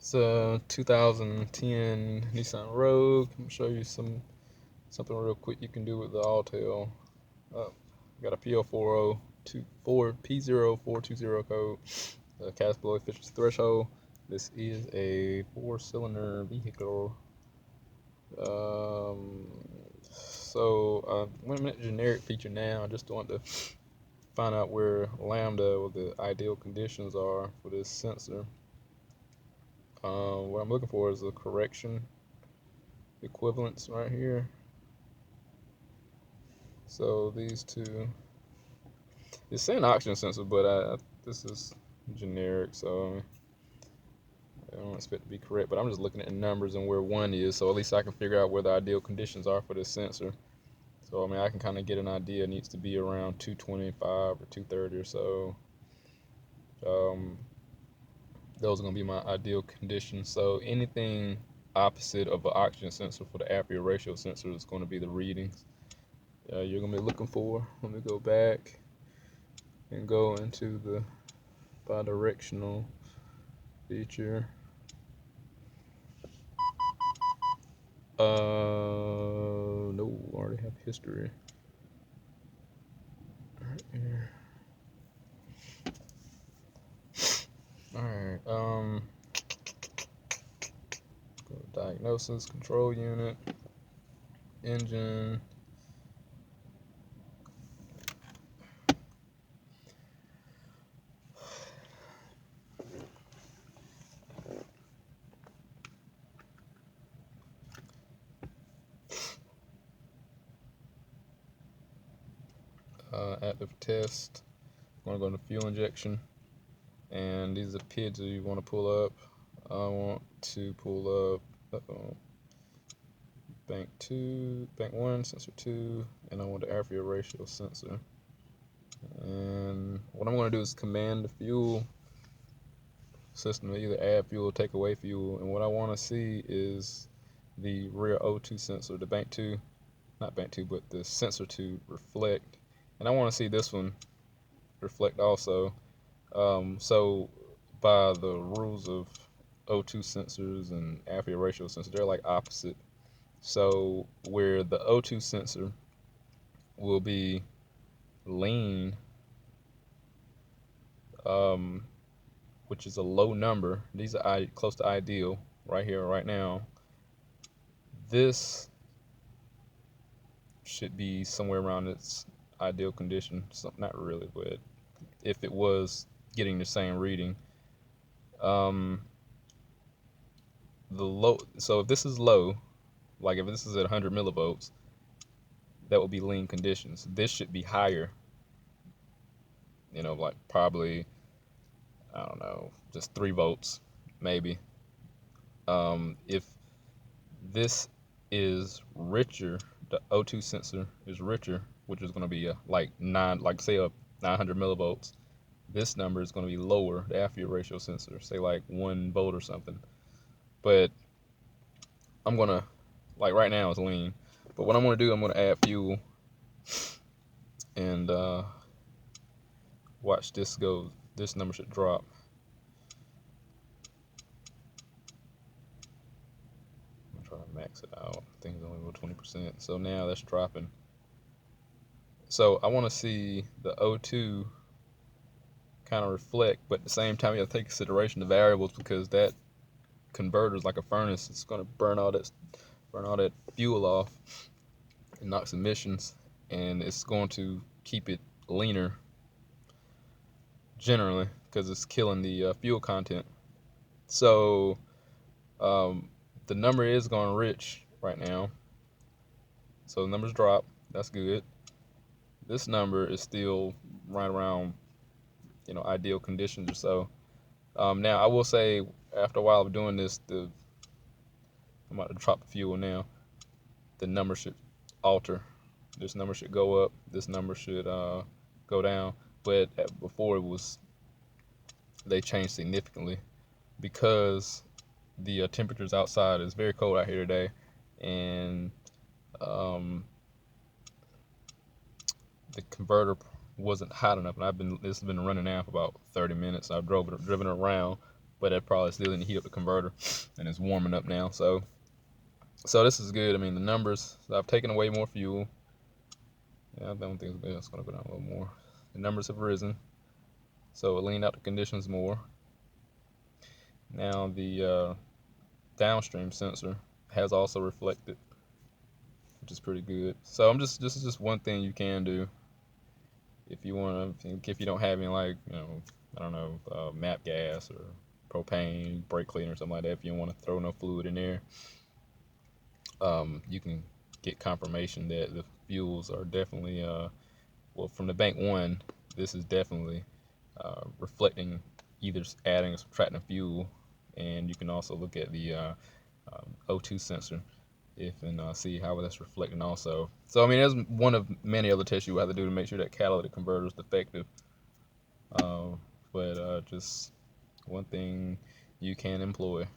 It's a 2010 Nissan Rogue. I'm gonna show you something real quick you can do with the Autel. Got a p0420 code. Cast below efficiency threshold. This is a 4-cylinder vehicle. When I'm at generic feature now, I just want to find out where lambda or the ideal conditions are for this sensor. What I'm looking for is a correction equivalence right here. So these two, it's saying oxygen sensor, but this is generic, so I don't expect it to be correct. But I'm just looking at the numbers and where one is, so at least I can figure out where the ideal conditions are for this sensor. So I mean, I can kind of get an idea. It needs to be around 225 or 230 or so. Those are going to be my ideal conditions. So anything opposite of an oxygen sensor for the aperture ratio sensor is going to be the readings you're going to be looking for. Let me go back and go into the bidirectional feature. No, I already have history. Right here. Alright, go to diagnosis, control unit, engine. Active test. I'm going to go into fuel injection. And these are the PIDs that you want to pull up. I want to pull up bank 1, sensor 2, and I want the aperture ratio sensor. And what I'm going to do is command the fuel system to either add fuel or take away fuel. And what I want to see is the rear O2 sensor, the bank 2, not bank 2, but the sensor 2 reflect. And I want to see this one reflect also. So by the rules of O2 sensors and aperture ratio sensors, they're like opposite. So where the O2 sensor will be lean, which is a low number, these are close to ideal right here, right now. This should be somewhere around its ideal condition. So not really, but if it was getting the same reading, the low. So if this is low, like if this is at 100 millivolts, that would be lean conditions. This should be higher. You know, like probably, I don't know, just 3 volts, maybe. If this is richer, the O2 sensor is richer, which is going to be like say a 900 millivolts. This number is going to be lower, the aperture ratio sensor, say like 1 volt or something. But I'm going to, like right now it's lean. But what I'm going to do, I'm going to add fuel and watch this go. This number should drop. I'm trying to max it out. I think it's only about 20%. So now that's dropping. So I want to see the O2 kind of reflect, but at the same time you have to take consideration the variables, because that converter is like a furnace. It's going to burn all that fuel off and NOx emissions, and it's going to keep it leaner generally because it's killing the fuel content. So the number is going rich right now, so the numbers drop. That's good. This number is still right around, ideal conditions or so. Now I will say, after a while of doing this, I'm about to drop the fuel now. The number should alter. This number should go up. This number should go down. But before they changed significantly because the temperatures outside is very cold out here today, and the converter wasn't hot enough. And this has been running now for about 30 minutes. I've driven it around, but it probably still didn't heat up the converter, and it's warming up now. So this is good. I mean, the numbers, so I've taken away more fuel. Yeah, I don't think it's going to go down a little more. The numbers have risen, so it leaned out the conditions more. Now the downstream sensor has also reflected, which is pretty good. So this is just one thing you can do if you want to, if you don't have any, like, I don't know, MAP gas or propane, brake cleaner or something like that. If you don't want to throw no fluid in there, you can get confirmation that the fuels are definitely, well, from the bank one, this is definitely reflecting, either adding or subtracting fuel. And you can also look at the O2 sensor and see how that's reflecting also. So I mean, there's one of many other tests you have to do to make sure that catalytic converter is defective. But just one thing you can employ.